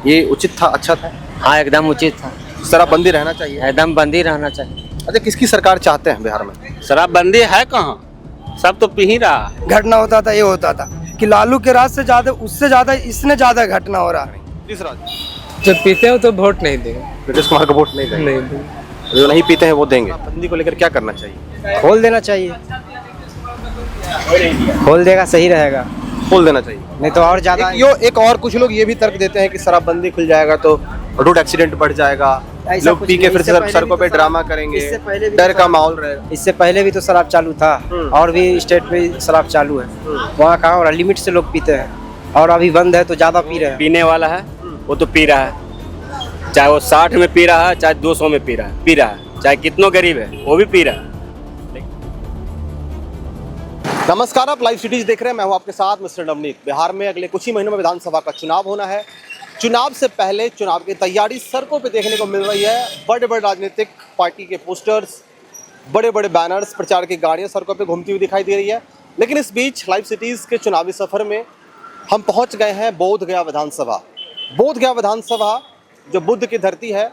ये उचित था, अच्छा था? हाँ एकदम उचित था। शराबबंदी रहना चाहिए। एकदम बंद ही रहना चाहिए। अच्छा, किसकी सरकार चाहते हैं बिहार में? शराबबंदी है कहाँ, सब तो पी ही रहा है। घटना होता था, ये होता था कि लालू के राज से ज्यादा, उससे ज्यादा इसने ज्यादा घटना हो रहा है। तीसरा, जब पीते हो तो वोट नहीं देंगे। नीतीश कुमार को वोट नहीं देंगे? नहीं देंगे। जो नहीं पीते हैं वो देंगे। शराबबंदी को लेकर क्या करना चाहिए? खोल देना चाहिए, खोल देगा सही रहेगा, खोल देना चाहिए। नहीं तो और ज्यादा। एक और कुछ लोग ये भी तर्क देते हैं कि शराबबंदी खुल जाएगा तो रोड एक्सीडेंट बढ़ जाएगा, ऐसा लोग कुछ पी के नहीं, फिर इससे पहले सड़कों भी पे तो ड्रामा इससे करेंगे, पहले भी डर तो का माहौल रहेगा। इससे पहले भी तो शराब चालू था और भी स्टेट में शराब चालू है। वहाँ कहाँ हो रहा, लिमिट से लोग पीते हैं और अभी बंद है तो ज्यादा पी रहे हैं। पीने वाला है वो तो पी रहा है, चाहे वो 60 में पी रहा है चाहे 200 में पी रहा है, चाहे कितनों गरीब है वो भी पी रहा है। नमस्कार, आप लाइव सिटीज देख रहे हैं, मैं हूं आपके साथ मिस्टर नवनीत। बिहार में अगले कुछ ही महीनों में विधानसभा का चुनाव होना है। चुनाव से पहले चुनाव की तैयारी सड़कों पे देखने को मिल रही है। बड़े बड़े राजनीतिक पार्टी के पोस्टर्स, बड़े बड़े बैनर्स, प्रचार की गाड़ियां सड़कों पे घूमती हुई दिखाई दे रही है। लेकिन इस बीच लाइव सिटीज़ के चुनावी सफ़र में हम पहुंच गए हैं बोध गया विधानसभा। बोध गया विधानसभा जो बुद्ध की धरती है,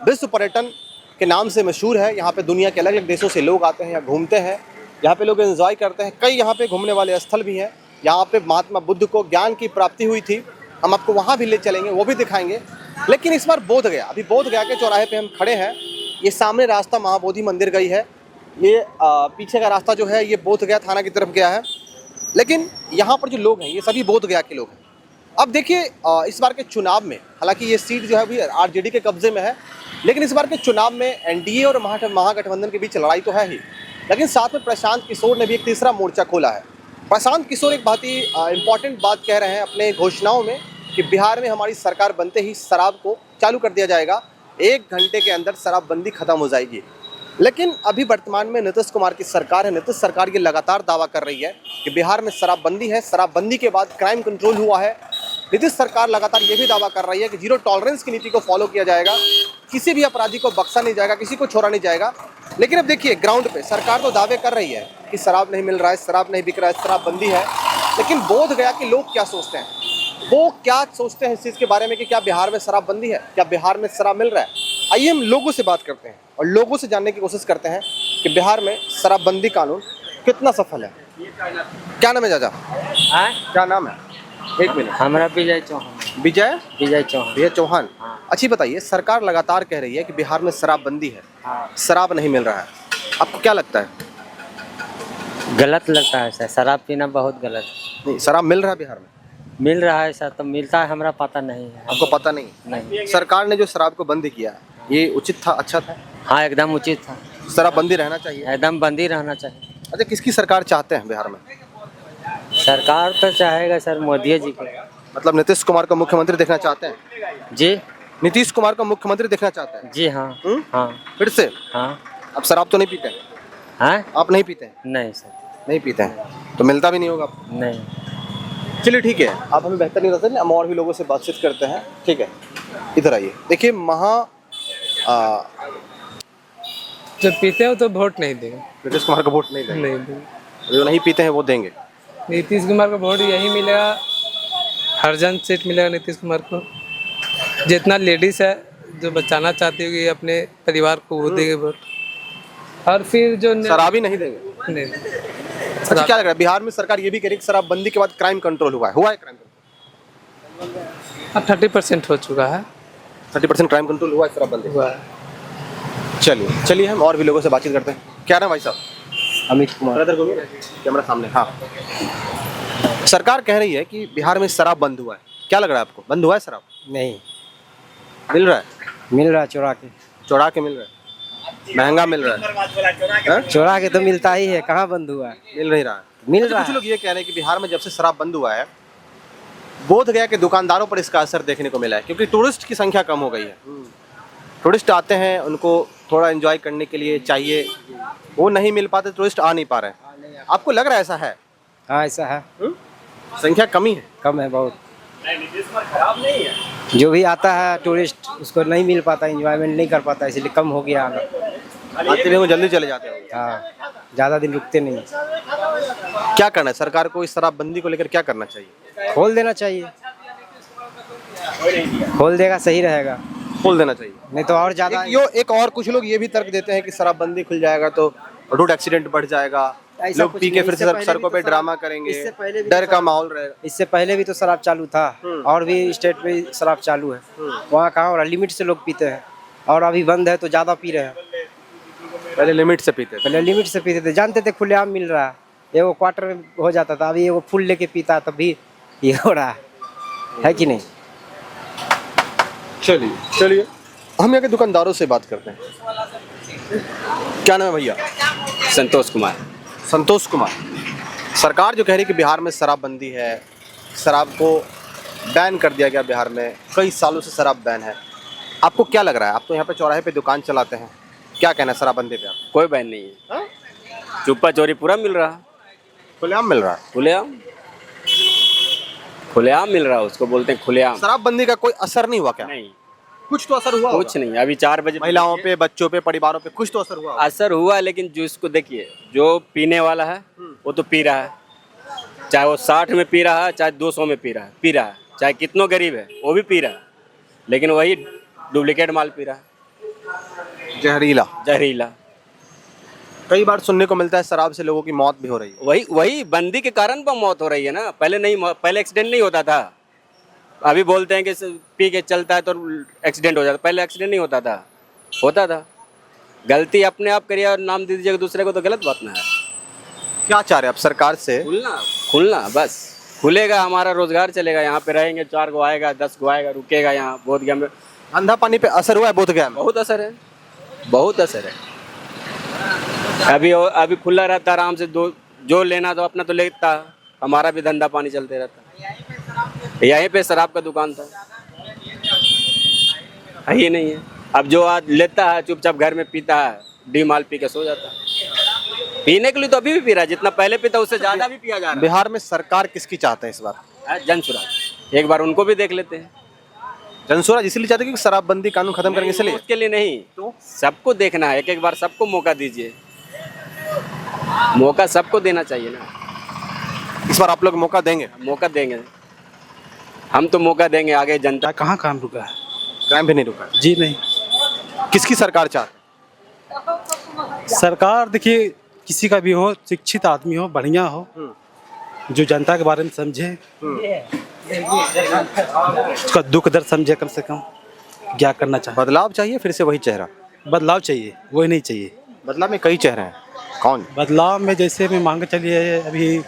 विश्व पर्यटन के नाम से मशहूर है। यहाँ पे दुनिया के अलग अलग देशों से लोग आते हैं, यहाँ घूमते हैं, यहाँ पे लोग एंजॉय करते हैं। कई यहाँ पे घूमने वाले स्थल भी हैं। यहाँ पे महात्मा बुद्ध को ज्ञान की प्राप्ति हुई थी, हम आपको वहाँ भी ले चलेंगे, वो भी दिखाएंगे। लेकिन इस बार बोध गया, अभी बोध गया के चौराहे पे हम खड़े हैं। ये सामने रास्ता महाबोधि मंदिर गई है, ये पीछे का रास्ता जो है ये बोध गया थाना की तरफ गया है। लेकिन यहाँ पर जो लोग हैं ये सभी बोध गया के लोग हैं। अब देखिए, इस बार के चुनाव में हालांकि ये सीट जो है अभी आरजेडी के कब्जे में है, लेकिन इस बार के चुनाव में एनडीए और महागठबंधन के बीच लड़ाई तो है ही, लेकिन साथ में प्रशांत किशोर ने भी एक तीसरा मोर्चा खोला है। प्रशांत किशोर एक बहुत ही इम्पॉर्टेंट बात कह रहे हैं अपने घोषणाओं में कि बिहार में हमारी सरकार बनते ही शराब को चालू कर दिया जाएगा, 1 घंटे के अंदर शराबबंदी खत्म हो जाएगी। लेकिन अभी वर्तमान में नीतीश कुमार की सरकार है, नीतीश सरकार ये लगातार दावा कर रही है कि बिहार में शराबबंदी है, शराबबंदी के बाद क्राइम कंट्रोल हुआ है। नीतीश सरकार लगातार ये भी दावा कर रही है कि जीरो टॉलरेंस की नीति को फॉलो किया जाएगा, किसी भी अपराधी को बख्शा नहीं जाएगा, किसी को छोड़ा नहीं जाएगा। लेकिन अब देखिए ग्राउंड पे सरकार तो दावे कर रही है कि शराब नहीं मिल रहा है, शराब नहीं बिक रहा है, शराबबंदी है, लेकिन बोध गया कि लोग क्या सोचते हैं, वो क्या सोचते हैं इस चीज़ के बारे में कि क्या बिहार में शराबबंदी है, क्या बिहार में शराब मिल रहा है। आइए हम लोगों से बात करते हैं और लोगों से जानने की कोशिश करते हैं कि बिहार में शराबबंदी कानून कितना सफल है। क्या नाम है चाचा? क्या नाम है? एक मिनट। हमारा विजय चौहान। विजय विजय चौहान। विजय चौहान। अच्छी बताइए, सरकार लगातार कह रही है कि बिहार में शराबबंदी है, शराब नहीं मिल रहा है, आपको क्या लगता है? गलत लगता है सर, शराब पीना बहुत गलत है। नहीं, शराब मिल रहा है बिहार में? मिल रहा है सर, तो मिलता है हमारा पता नहीं है। आपको पता नहीं? नहीं। सरकार ने जो शराब को बंद किया ये उचित था, अच्छा था? हाँ एकदम उचित था। शराबबंदी रहना चाहिए। एकदम बंद ही रहना चाहिए। अच्छा, किसकी सरकार चाहते हैं बिहार में? सरकार तो चाहेगा सर मोदी जी को। मतलब नीतीश कुमार को मुख्यमंत्री देखना चाहते हैं? जी नीतीश कुमार को मुख्यमंत्री देखना चाहते हैं? जी हाँ। हाँ फिर से? हाँ। अब शराब तो नहीं पीते हैं? हाँ आप नहीं पीते हैं? नहीं सर। नहीं पीते हैं तो मिलता भी नहीं होगा आपको? नहीं। चलिए ठीक है, आप हमें बेहतर नहीं बताते, हम और भी लोगों से बातचीत करते हैं। ठीक है, इधर आइए। देखिए जब पीते हो तो वोट नहीं देंगे। नीतीश कुमार को वोट नहीं देंगे? नहीं देंगे। जो नहीं पीते हैं वो देंगे। नीतीश कुमार को वोट यही मिलेगा, हर जन सीट मिलेगा नीतीश कुमार को। जितना लेडीज है जो बचाना चाहती होगी अपने परिवार को, वो देंगे वोट। और फिर जो शराबी नहीं देंगे? नहीं। अच्छा, क्या लग रहा है बिहार में सरकार ये भी कह रही है कि शराबबंदी के बाद क्राइम कंट्रोल हुआ है क्राइम कंट्रोल? अब 30% हो चुका है। 30% क्राइम कंट्रोल हुआ है शराबबंदी? हुआ है। चलिए हम और भी लोगों से बातचीत करते हैं। क्या नाम भाई साहब? अमित कुमार। कैमरा सामने। हाँ, सरकार कह रही है कि बिहार में शराब बंद हुआ है, क्या लग रहा है आपको? बंद हुआ है शराब? नहीं मिल रहा है? मिल रहा, चुरा के मिल रहा है, महंगा मिल रहा है। चुरा के तो मिलता ही है, कहाँ बंद हुआ है? मिल नहीं रहा है। मिल अच्छा, रहा कुछ है। लोग ये कह रहे हैं कि बिहार में जब से शराब बंद हुआ है बोध गया के दुकानदारों पर इसका असर देखने को मिला है, क्योंकि टूरिस्ट की संख्या कम हो गई है। टूरिस्ट आते हैं, उनको थोड़ा एंजॉय करने के लिए चाहिए, वो नहीं मिल पाते, टूरिस्ट आ नहीं पा रहे हैं। आपको लग रहा है ऐसा है? हाँ ऐसा है। संख्या कमी है? कम है बहुत। जो भी आता है टूरिस्ट उसको नहीं मिल पाता, एंजॉयमेंट नहीं कर पाता, इसलिए कम हो गया आना। आते हुए वो जल्दी चले जाते हैं। हाँ, ज़्यादा दिन रुकते नहीं। क्या करना है सरकार को, इस शराबबंदी को लेकर क्या करना चाहिए? खोल देना चाहिए, खोल देगा सही रहेगा, खोल देना चाहिए। नहीं तो और ज्यादा एक और कुछ लोग ये भी तर्क देते हैं कि शराबबंदी खुल जाएगा तो रोड एक्सीडेंट बढ़ जाएगा, ऐसा लोग कुछ पी के नहीं, फिर इससे से पहले सड़कों भी पे तो ड्रामा इससे करेंगे, पहले भी डर तो का माहौल रहेगा। इससे पहले भी तो शराब चालू था और भी स्टेट में शराब चालू है। वहाँ कहाँ हो रहा, लिमिट से लोग पीते हैं और अभी बंद है तो ज्यादा पी रहे हैं। पहले लिमिट से पीते थे। पहले लिमिट से पीते थे, जानते थे खुलेआम मिल रहा है, एगो क्वार्टर में हो जाता था, अभी एगो फुल लेके पीता है तब भी ये हो रहा है कि नहीं। चलिए चलिए हम यहाँ के दुकानदारों से बात करते हैं। क्या नाम है भैया? संतोष कुमार। संतोष कुमार। सरकार जो कह रही है कि बिहार में शराबबंदी है, शराब को बैन कर दिया गया बिहार में, कई सालों से शराब बैन है, आपको क्या लग रहा है? आप तो यहाँ पे चौराहे पे दुकान चलाते हैं, क्या कहना है शराबबंदी पे? आप कोई बैन नहीं है, चुप्पा चोरी पूरा मिल रहा, खुलेआम मिल रहा है। खुलेआम खुलेआम मिल रहा, उसको बोलते हैं खुलेआम। शराबबंदी का कोई असर नहीं हुआ क्या? नहीं, कुछ तो असर हुआ कुछ नहीं। अभी 4 बजे महिलाओं पे, बच्चों पे, परिवारों पे कुछ तो असर हुआ। असर हुआ, लेकिन जो इसको देखिए, जो पीने वाला है वो तो पी रहा है, चाहे वो 60 में पी रहा है, चाहे 200 में पी रहा है, चाहे कितनों गरीब है वो भी पी रहा है, लेकिन वही डुप्लीकेट माल पी रहा है, जहरीला। कई बार सुनने को मिलता है शराब से लोगों की मौत भी हो रही है। वही बंदी के कारण पर मौत हो रही है ना। पहले एक्सीडेंट नहीं होता था, अभी बोलते हैं कि पी के चलता है तो एक्सीडेंट हो जाता, पहले एक्सीडेंट नहीं होता था। गलती अपने आप करिए और नाम दे दीजिएगा दूसरे को, तो गलत बात ना है। क्या चाह रहे हैं आप सरकार से? खुलना बस, खुलेगा हमारा रोजगार चलेगा, यहाँ पे रहेंगे, 4 गो आएगा, 10 गो आएगा, रुकेगा यहाँ। बोधगया में अंधा पानी पे असर हुआ है? बोधगया में बहुत असर है। अभी खुला रहता आराम से, जो लेना तो अपना तो लेता, हमारा भी धंधा पानी चलते रहता। यहीं पे शराब का दुकान था, ही नहीं है। अब जो आज लेता है चुपचाप घर में पीता है, डी माल पी के सो जाता है। पीने के लिए तो अभी भी पी रहा है, जितना पहले पीता उससे ज्यादा भी पिया जा रहा है। बिहार में सरकार किसकी चाहते हैं इस बार? जनसुराज, एक बार उनको भी देख लेते हैं। जनसुराज इसलिए चाहते हैं कि शराबबंदी कानून खत्म करेंगे इसलिए? उसके लिए नहीं, तो सबको देखना है, एक बार सबको मौका दीजिए, मौका सबको देना चाहिए ना। इस बार आप लोग मौका देंगे? मौका देंगे, हम तो मौका देंगे। आगे जनता कहाँ काम रुका है? क्राइम भी नहीं रुका है। जी नहीं। किसकी सरकार चाहते सरकार देखिए, किसी का भी हो, शिक्षित आदमी हो, बढ़िया हो, जो जनता के बारे में समझे, उसका दुख दर्द समझे, कम से कम क्या करना हैं? चाहिए। बदलाव चाहिए, फिर से वही चेहरा? बदलाव चाहिए, वही नहीं चाहिए। बदलाव में कई चेहरे हैं, कौन? बदलाव में जैसे में मांग चलिए, अभी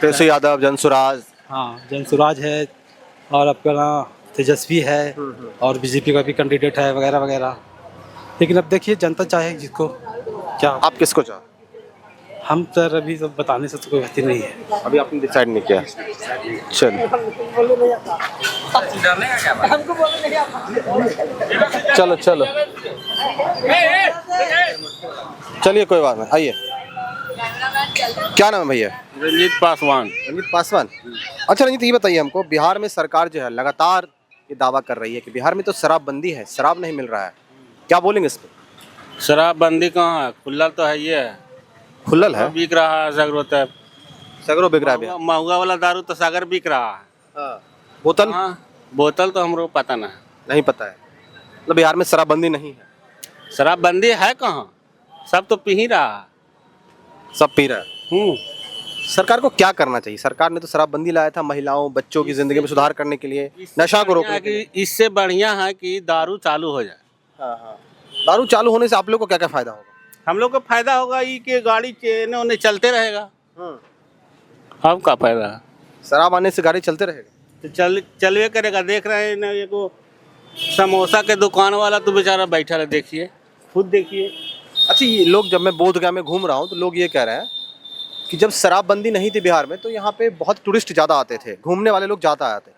तेजस्वी यादव, जनसुराज, हाँ जनसुराज है, और अपना तेजस्वी है, और बीजेपी का भी कैंडिडेट है, वगैरह वगैरह। लेकिन अब देखिए जनता चाहे जिसको, क्या आप किसको चाहते? हम सर अभी तो बताने से तो कोई बात ही नहीं है। अभी आपने डिसाइड नहीं किया? चलिए चलो चलिए, कोई बात नहीं, आइए। क्या नाम है भैया? रंजीत पासवान। रंजीत पासवान। अच्छा रंजीत, ये बताइए हमको, बिहार में सरकार जो है लगातार ये दावा कर रही है कि बिहार में तो शराबबंदी है, शराब नहीं मिल रहा है, क्या बोलेंगे इस पर? शराबबंदी कहाँ है, खुला तो है, ये है खुलल है, बिक रहा है सगरो, तब सगरो बिक रहा है बिहार। महुआ वाला दारू तो सागर बिक रहा है। बोतल बोतल तो हमको पता ना, नहीं पता है, मतलब बिहार में शराबबंदी नहीं है। शराबबंदी है कहाँ, सब तो पी ही रहा है। सब पी रहा है। सरकार को क्या करना चाहिए? सरकार ने तो शराबबंदी लाया था महिलाओं, बच्चों की जिंदगी में सुधार करने के लिए, नशा को रोकने के लिए। इससे बढ़िया है कि दारू चालू हो जाए। दारू चालू होने से आप लोग को क्या क्या फायदा होगा? हम लोग को फायदा होगा ये कि गाड़ी चेने उन्हें चलते रहेगा। अब का फायदा, शराब आने से गाड़ी चलते रहेगा तो चलवे करेगा। देख रहे हैं ना, ये को समोसा के दुकान वाला तो बेचारा बैठा है, देखिए, खुद देखिए। अच्छा, ये लोग, जब मैं बोधगया में घूम रहा हूँ तो लोग ये कह रहे हैं कि जब शराबबंदी नहीं थी बिहार में तो यहाँ पे बहुत टूरिस्ट ज्यादा आते थे, घूमने वाले लोग ज्यादा आते।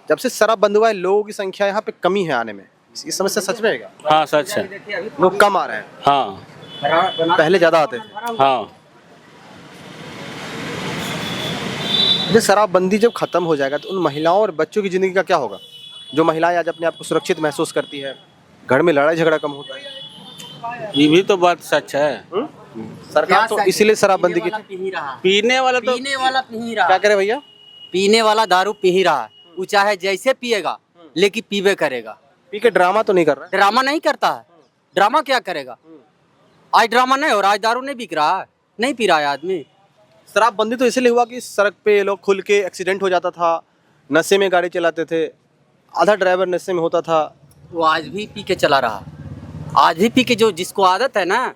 जब से शराब बंद हुआ है, लोगों की संख्या यहाँ पे कमी है आने में। इस समस्या सच में है क्या? हाँ सच है, लोग कम आ रहे हैं, हाँ पहले ज्यादा आते थे। हाँ। जब शराबबंदी जब खत्म हो जाएगा तो उन महिलाओं और बच्चों की जिंदगी का क्या होगा? जो महिलाएं आज अपने आप को सुरक्षित महसूस करती है, घर में लड़ाई झगड़ा कम होता है। ये भी तो बात सच है। सरकार तो इसीलिए शराबबंदी की, पीने वाला पी रहा क्या करे भैया? पीने वाला दारू पी ही रहा है, वो चाहे जैसे पिएगा लेकिन पीबे करेगा। पी के ड्रामा तो नहीं कर रहा है? ड्रामा नहीं करता है, ड्रामा क्या करेगा? आज ड्रामा नहीं हो रहा, आज दारू नहीं बिक रहा है, नहीं पी रहा है आदमी। शराबबंदी तो इसलिए हुआ कि सड़क पे लोग खुल के एक्सीडेंट हो जाता था, नशे में गाड़ी चलाते थे, आधा ड्राइवर नशे में होता था। वो आज भी पी के चला रहा, आज भी पी के, जो जिसको आदत है ना।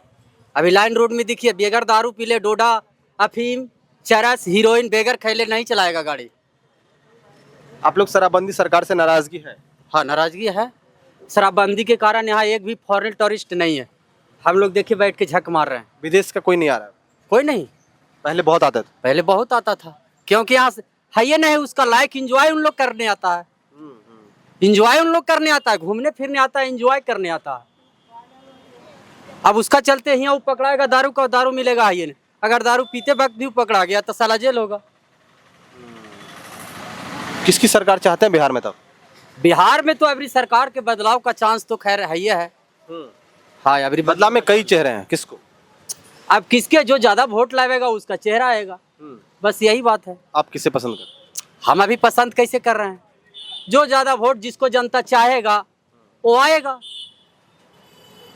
अभी लाइन रोड में देखिए, बेगर दारू पी ले, डोडा, अफीम, चरस, हीरोइन बेगर खैले नहीं चलाएगा गाड़ी। आप लोग शराबबंदी सरकार से नाराजगी है? हाँ, नाराजगी है। शराबबंदी के कारण यहाँ एक भी फॉरेन टूरिस्ट नहीं है। हम लोग देखिए बैठ के झक मार रहे हैं, विदेश का कोई नहीं आ रहा है? कोई नहीं। पहले बहुत आता था। पहले बहुत आता था, क्योंकि यहाँ है ये नहीं, उसका लाइक एंजॉय उन लोग करने आता है। एंजॉय उन लोग करने आता है, घूमने फिरने आता है, एंजॉय करने आता है। अब उसका चलते ही वो पकड़ाएगा दारू का, दारू मिलेगा ये नहीं। अगर दारू पीते वक्त भी पकड़ा गया तो साला जेल होगा। किसकी सरकार चाहते हैं बिहार में? तब बिहार में तो अभी सरकार के बदलाव का चांस तो खैर है ही है। हाँ, अभी बदलाव में कई चेहरे हैं, किसको? अब किसके जो ज्यादा वोट लावेगा उसका चेहरा आएगा, बस यही बात है। आप किसे पसंद करते? हम अभी पसंद कैसे कर रहे हैं? जो ज्यादा वोट जिसको जनता चाहेगा वो आएगा।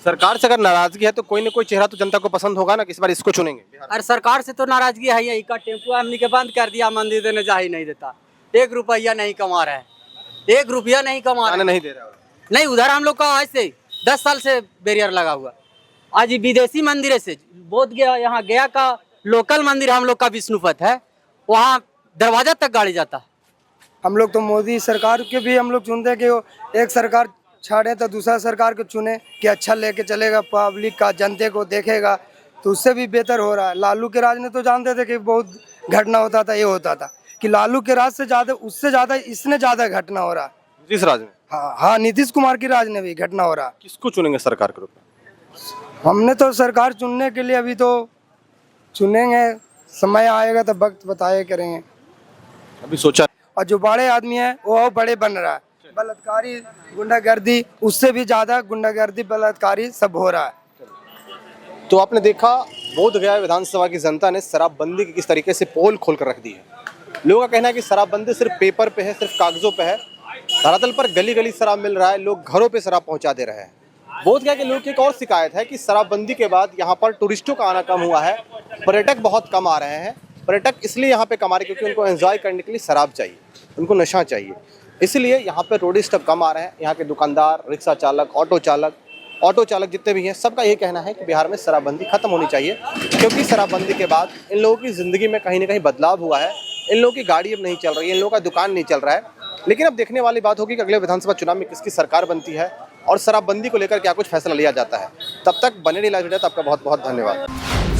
सरकार से अगर नाराजगी है तो कोई ना कोई चेहरा तो जनता को पसंद होगा ना कि इस बार इसको चुनेंगे बिहार में। और सरकार से तो नाराजगी है ही। का टेम्पो हमने के बंद कर दिया, मंदिर देने जा ही नहीं देता, 1 रुपया नहीं कमा रहा है, 1 रुपया नहीं कमा रहा है। नहीं दे रहा है। नहीं, उधर हम लोग का ऐसे 10 साल से बैरियर लगा हुआ। आज विदेशी मंदिर से बोध गया, यहाँ गया का लोकल मंदिर हम लोग का विष्णुपथ है, वहाँ दरवाजा तक गाड़ी जाता है। हम लोग तो मोदी सरकार के भी हम लोग चुनते हैं कि वो एक सरकार छाड़े तो दूसरा सरकार को चुने कि अच्छा लेके चलेगा, पब्लिक का, जनते को देखेगा, तो उससे भी बेहतर हो रहा है। लालू के राज में तो जानते थे कि बहुत घटना होता था, ये होता था कि लालू के राज से ज़्यादा, उससे ज़्यादा इसने ज़्यादा घटना हो रहा है। नीतीश राज में? हाँ, नीतीश कुमार की राज में भी घटना हो रहा है। किसको चुनेंगे सरकार के रूप में? हमने तो सरकार चुनने के लिए अभी तो चुनेंगे, समय आएगा तो वक्त बताए करेंगे। अभी सोचा? और जो बड़े आदमी है वो बड़े बन रहा है, बलात्कारी, गुंडागर्दी, उससे भी ज्यादा गुंडागर्दी, बलात्कारी सब हो रहा है। तो आपने देखा बोधगया विधानसभा की जनता ने शराबबंदी की किस तरीके से पोल खोल कर रख दी है। लोगों का कहना है कि शराबबंदी सिर्फ पेपर पे है, सिर्फ कागजों पे है, धरातल पर गली गली शराब मिल रहा है, लोग घरों पे शराब पहुंचा दे रहे हैं। बोधगया के लोगों की एक और शिकायत है कि शराबबंदी के बाद यहाँ पर टूरिस्टों का आना कम हुआ है, पर्यटक बहुत कम आ रहे हैं। पर्यटक इसलिए यहाँ पे कम आ रहे हैं क्योंकि उनको एंजॉय करने के लिए शराब चाहिए, उनको नशा चाहिए, इसलिए यहाँ पे टूरिस्ट अब कम आ रहे हैं। यहाँ के दुकानदार, रिक्शा चालक, ऑटो चालक जितने भी हैं, सबका ये कहना है कि बिहार में शराबबंदी खत्म होनी चाहिए, क्योंकि शराबबंदी के बाद इन लोगों की ज़िंदगी में कहीं ना कहीं बदलाव हुआ है। इन लोगों की गाड़ी अब नहीं चल रही है, इन लोगों का दुकान नहीं चल रहा है। लेकिन अब देखने वाली बात होगी कि अगले विधानसभा चुनाव में किसकी सरकार बनती है और शराबबंदी को लेकर क्या कुछ फैसला लिया जाता है। तब तक बने रहिए लाइव मीडिया। आपका बहुत बहुत धन्यवाद।